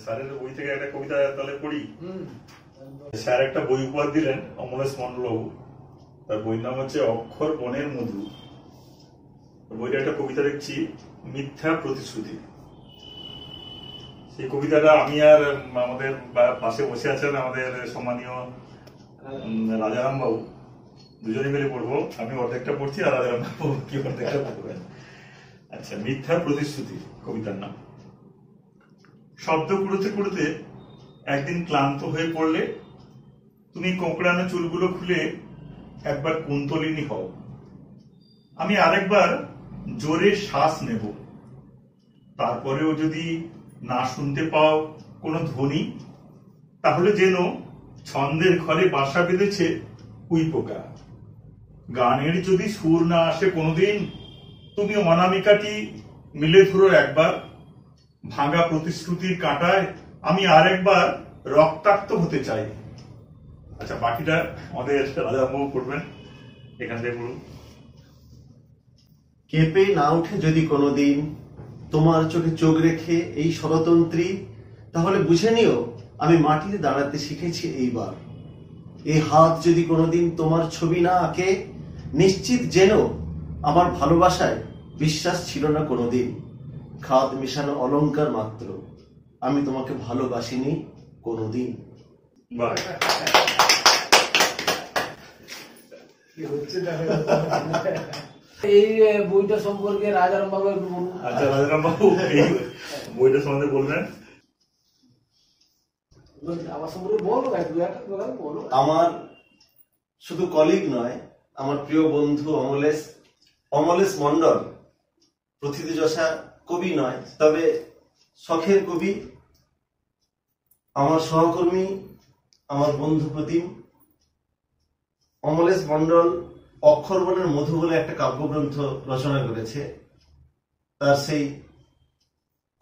স্যারের বই থেকে একটা কবিতা তাহলে পড়ি। স্যার একটা বই উপহার দিলেন অমলেশ মন্ডল বাবু, তার বইয়ের নাম হচ্ছে অক্ষর বনের মধু। বইটা একটা কবিতা দেখছি, মিথ্যা প্রতিশ্রুতি। সেই কবিতাটা আমি আর আমাদের পাশে বসে আছেন আমাদের সম্মানীয় রাজারাম বাবু, দুজনে মিলে পড়বো। আমি অর্ধেকটা পড়ছি আর রাজারাম বাবু কি অর্ধেকটা পড়বেন। আচ্ছা, মিথ্যা প্রতিশ্রুতি কবিতার নাম। শব্দ কুড়োতে কুড়োতে একদিন ক্লান্ত হয়ে পড়লে তুমি কোঁকড়ানো চুলগুলো খুলে একবার কুন্তলিনী হও। আমি আরেকবার জোরে শ্বাস নেব, তারপরেও যদি না শুনতে পাও কোনো ধ্বনি, তাহলে যেন ছন্দের ঘরে বাসা বেঁধেছে উই পোকা। গানের যদি সুর না আসে কোনোদিন, তুমি অনামিকাটি মিলে ধরো একবার। ভাঙা প্রতিশ্রুতির কাঁটায় আমি আরেকবার রক্তাক্ত হতে চাই। আচ্ছা, বাকিটা আমাদের রাজাবাবু পড়বেন, এখান থেকে বলুন। কেঁপে না উঠে যদি কোনোদিন তোমার চোখে চোখ রেখে এই ষড়যন্ত্রী, তাহলে বুঝে নিও আমি মাটিতে দাঁড়াতে শিখেছি এইবার। এই হাত যদি কোনোদিন তোমার ছবি না আঁকে, নিশ্চিত যেন আমার ভালোবাসায় বিশ্বাস ছিল না কোনোদিন। খাদ মিশানো অলংকার মাত্র, আমি তোমাকে ভালোবাসিনি কোনোদিন। এই বইটা সম্পর্কে রাজারাম বাবু একটু বলুন। আচ্ছা, রাজারাম বাবু এই বইটা সম্বন্ধে বলবেন। আমার সম্পর্কে বলো, বলো। আমার শুধু কলিগ নয়, আমার প্রিয় বন্ধু অমলেশ মন্ডল প্রথিতযশা কবি নয়, তবে শখের কবি। আমার সহকর্মী, আমার বন্ধু প্রতিম অমলেশ মন্ডল অক্ষরবনের মধু বলে একটা কাব্যগ্রন্থ রচনা করেছে। তার সেই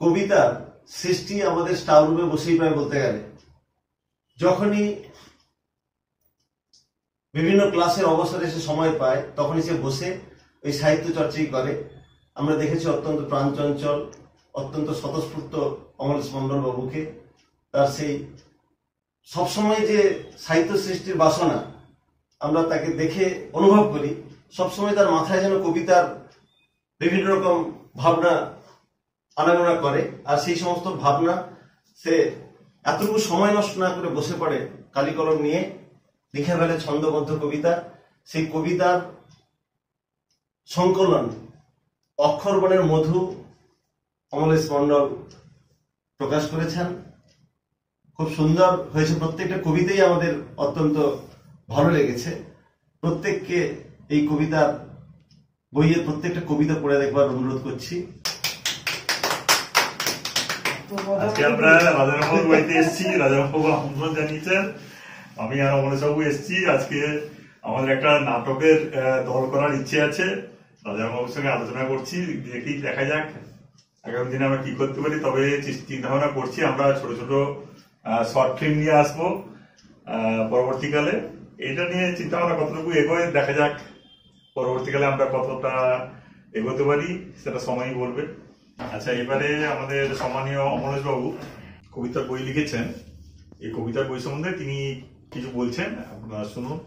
কবিতার সৃষ্টি আমাদের স্টাফ রুমে বসেই প্রায় বলতে গেলে। যখনই বিভিন্ন ক্লাসের অবসরে সে সময় পায়, তখনই সে বসে ওই সাহিত্য চর্চাই করে। আমরা দেখেছি অত্যন্ত প্রাণচঞ্চল, অত্যন্ত স্বতঃস্ফূর্ত অমলেশ মন্ডল বাবুকে। তার সেই সবসময় যে সাহিত্য সৃষ্টির বাসনা আমরা তাকে দেখে অনুভব করি, সবসময় তার মাথায় যেন কবিতার বিভিন্ন রকম ভাবনা আনাগোনা করে। আর সেই সমস্ত ভাবনা সে এতটুকু সময় নষ্ট না করে বসে পড়ে, কালি কলম নিয়ে লিখে ফেলে ছন্দবদ্ধ কবিতা। সেই কবিতার সংকলন অক্ষরবনের মধু অমলেশ মন্ডল প্রকাশ করেছেন। খুব সুন্দর হয়েছে, প্রত্যেকটা কবিতাই আমাদের অত্যন্ত ভালো লেগেছে। প্রত্যেককে এই কবিতার বইয়ের প্রত্যেকটা কবিতা পড়ে দেখবার অনুরোধ করছি। আজকে আমরা রাজারামবাবুর বাড়িতে এসেছি, রাজারামবাবু আমন্ত্রণ জানিয়েছেন, আমি আর অমলেশবাবু এসেছি। আজকে আমাদের একটা নাটকের দল করার ইচ্ছে আছে, রাজারামবাবুর সঙ্গে আলোচনা করছি, দেখি দেখা যাক আগামী দিনে আমরা কি করতে পারি। তবে চিন্তা ভাবনা করছি আমরা ছোট ছোট শর্ট ফিল্ম নিয়ে আসবো পরবর্তীকালে। এটা নিয়ে চিন্তা ভাবনা কতটুকু এগোয় দেখা যাক, পরবর্তীকালে আমরা কতটা এগোতে পারি সেটা সময়ই বলবে। আচ্ছা, এবারে আমাদের সম্মানীয় অমলেশ বাবু কবিতার বই লিখেছেন, এই কবিতার বই সম্বন্ধে তিনি কিছু বলছেন, আপনারা শুনুন।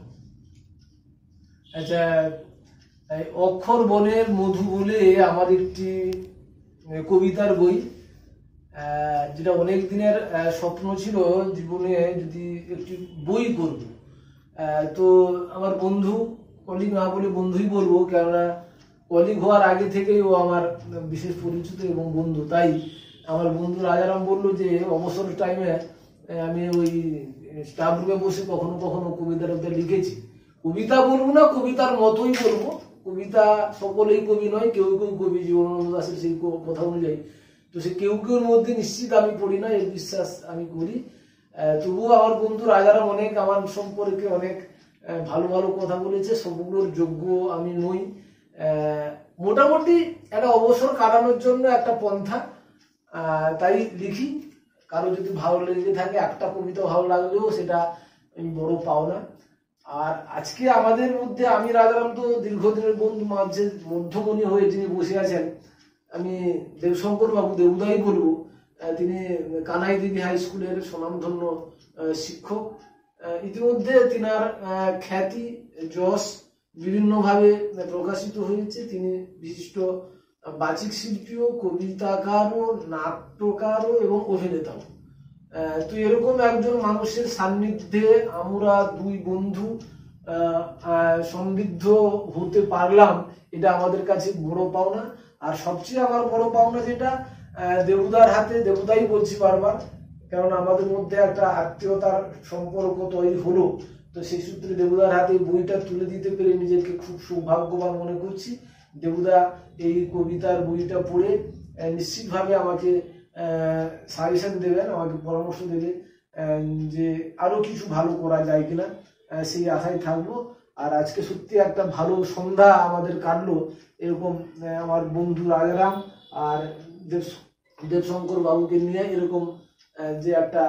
আচ্ছা, অক্ষর বনের মধু বলে আমার একটি কবিতার বই, যেটা অনেক দিনের স্বপ্ন ছিল জীবনে যদি একটি বই করব। তো আমার বন্ধু, কলিগ না বলে বন্ধুই বলবো, কেননা কলিগ হওয়ার আগে থেকেই ও আমার বিশেষ পরিচিত এবং বন্ধু। তাই আমার বন্ধু রাজারাম বললো যে অবসর টাইমে আমি ওই স্টাফ রুমে বসে কখনো কখনো কবিতা লিখেছি। কবিতা বলবো না, কবিতার মতোই বলবো। কবিতা সকলেই কবি নয়, কেউ কেউ কবি, জীবনানন্দ দাশের সেই কথা অনুযায়ী। তো সে কেউ কেউর মধ্যে নিশ্চিত আমি পড়ি না, এর বিশ্বাস আমি করি। তবুও আমার বন্ধু রাজারাম অনেক আমার সম্পর্কে অনেক ভালো ভালো কথা বলেছে, সবগুলোর যোগ্য আমি নই। মোটামুটি একটা অবসর কাটানোর জন্য একটা পন্থা, তাই লিখি। কারো যদি ভালো লেগে থাকে, একটা কবিতা ভালো লাগলেও সেটা আমি বড় পাওনা। আর আজকে আমাদের মধ্যে আমি রাজারাম তো দীর্ঘদিনের বন্ধু, মধ্যমণি হয়ে যিনি বসে আছেন, আমি দেবশঙ্কর বাবু দেবুদাই বলবো। তিনি কানাই দেবী হাই স্কুলের স্বনামধন্য শিক্ষক। ইতিমধ্যে তিনার খ্যাতি যশ বিভিন্নভাবে প্রকাশিত হয়েছে। তিনি বিশিষ্ট বাচিক শিল্পীও, কবিতাকারও, নাট্যকারও এবং অভিনেতাও। তো এরকম একজন মানুষের সান্নিধ্যে আমরা দুই বন্ধু সমৃদ্ধ হতে পারলাম, এটা আমাদের কাছে বড় পাওনা। আর সবচেয়ে আমার বড় পাওনা যেটা, দেবুদার হাতে, দেবুদাই বলছি বারবার, কারণ আমাদের মধ্যে একটা আত্মীয়তার সম্পর্ক তৈরি হলো, তো সেই সূত্রে দেবুদার হাতে বইটা তুলে দিতে পেরে নিজেকে খুব সৌভাগ্যবান মনে করছি। দেবুদা এই কবিতার বইটা পড়ে নিশ্চিতভাবে আমাকে সাজেশন দেবেন, আমাকে পরামর্শ দেবে যে আরো কিছু ভালো করা যায় কিনা, সেই আশায় থাকবো। আর আজকে সত্যি একটা ভালো সন্ধ্যা আমাদের কাটলো, এরকম আমার বন্ধু রাজারাম আর দেবশঙ্কর বাবুকে নিয়ে এরকম যে একটা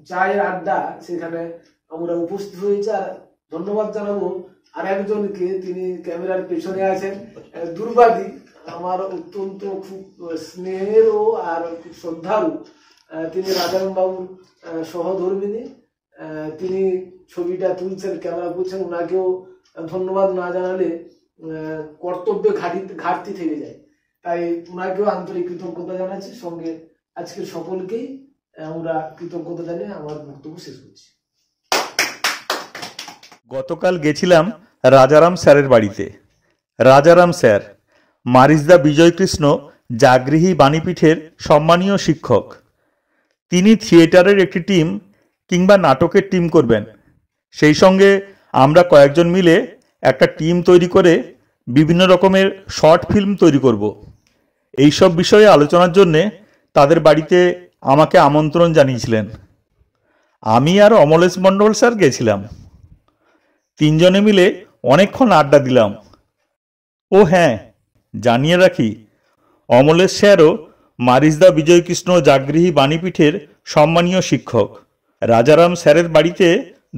চায়ের আড্ডা, সেখানে আমরা উপস্থিত হয়েছি। আর ধন্যবাদ জানাবো আর একজনকে, তিনি ক্যামেরার পেছনে আছেন, দুর্বাদী, আমার অত্যন্ত খুব স্নেহেরও আর খুব শ্রদ্ধারও। তিনি রাজারাম বাবুর সহধর্মিনী, তিনি ছবিটা তুলছেন, ক্যামেরা করছেন। ওনাকেও ধন্যবাদ না জানালে কর্তব্যে ঘাটতি থেকে যায়, তাই ওনাকেও আন্তরিক কৃতজ্ঞতা জানাচ্ছি। সঙ্গে আজকের সকলকেই আমরা কৃতজ্ঞতা জানিয়ে আমার বক্তব্য শেষ করছি। গতকাল গেছিলাম রাজারাম স্যারের বাড়িতে। রাজারাম স্যার মারিজদা বিজয়কৃষ্ণ জাগৃহী বাণীপীঠের সম্মানীয় শিক্ষক। তিনি থিয়েটারের একটি টিম কিংবা নাটকের টিম করবেন, সেই সঙ্গে আমরা কয়েকজন মিলে একটা টিম তৈরি করে বিভিন্ন রকমের শর্ট ফিল্ম তৈরি করব। এইসব বিষয়ে আলোচনার জন্যে তাদের বাড়িতে আমাকে আমন্ত্রণ জানিয়েছিলেন। আমি আর অমলেশ মণ্ডল স্যার গেছিলাম। তিনজনে মিলে অনেকক্ষণ আড্ডা দিলাম। ও হ্যাঁ, জানিয়ে রাখি, অমলেশ স্যারও মারিজদা বিজয়কৃষ্ণ জাগৃহী বাণীপীঠের সম্মানীয় শিক্ষক। রাজারাম স্যারের বাড়িতে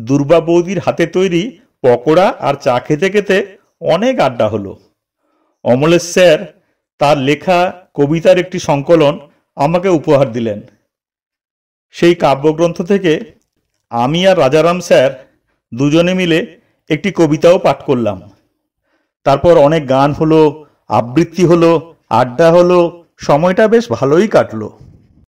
দুর্বা বৌদির হাতে তৈরি পকোড়া আর চা খেতে খেতে অনেক আড্ডা হলো। অমলেশ স্যার তার লেখা কবিতার একটি সংকলন আমাকে উপহার দিলেন। সেই কাব্যগ্রন্থ থেকে আমি আর রাজারাম স্যার দুজনে মিলে একটি কবিতাও পাঠ করলাম। তারপর অনেক গান হলো, আবৃত্তি হলো, আড্ডা হলো, সময়টা বেশ ভালোই কাটলো।